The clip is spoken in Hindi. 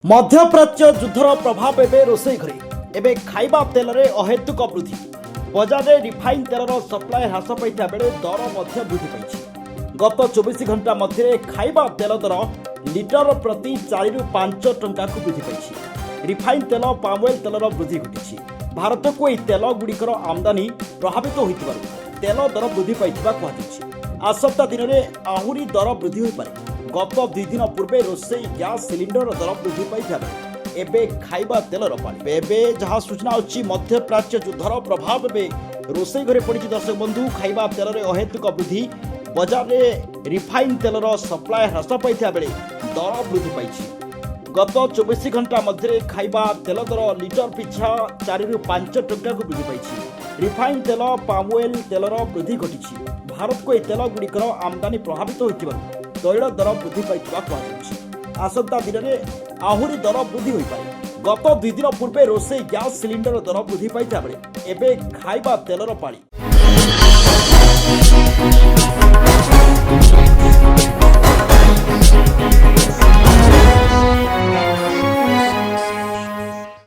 मध्यप्राच्य युद्धर प्रभाव एवं रोषे घरे एवं खाइबा तेल में अहेतुक वृद्धि बजार में रिफाइन तेलर सप्लाय ह्रास पाइता बेले दर वृद्धि पाई गत 24 घंटा मध्य खाइबा तेल दर लिटर प्रति 4 ରୁ 5 टंका को वृद्धि पाई। रिफाइन तेल पाम ऑयल तेलर वृद्धि घटी भारत को यह तेल गुड़िकर आमदानी प्रभावित होता तेल दर वृद्धि पाई आसप्ता दिन में आहरी दर वृद्धि हो पारे। गत 2 दिन पूर्वे रोषे गैस सिलिंडर दर वृद्धि पाई एबे खाइबा तेलर पानी एबे जहाँ सूचना अच्छी मध्यप्राच्य युद्धर प्रभाव एवं रोषे घरे पड़ी। दर्शक बंधु खाइबा तेल में अहेतुक वृद्धि बजार में रिफाइन तेलर सप्लाय ह्रास पाइता बेले दर वृद्धि पाई। गत 24 घंटा मध्य खाइबा तेल दर लिटर पिछा 4 ରୁ 5 टंका को वृद्धि पाई। रिफाइन तेल पाम ऑयल तेलर वृद्धि घटी भारत को यह तेल गुड़िकर आमदानी प्रभावित होता तैल दर वृद्धि पाई। आसंता दिन में आहरी दर वृद्धि हो पारे। गत 2 दिन पूर्वे रोषे गैस सिलिंडर दर वृद्धि पाइता बेले एबे खाइबा तेलर पानी।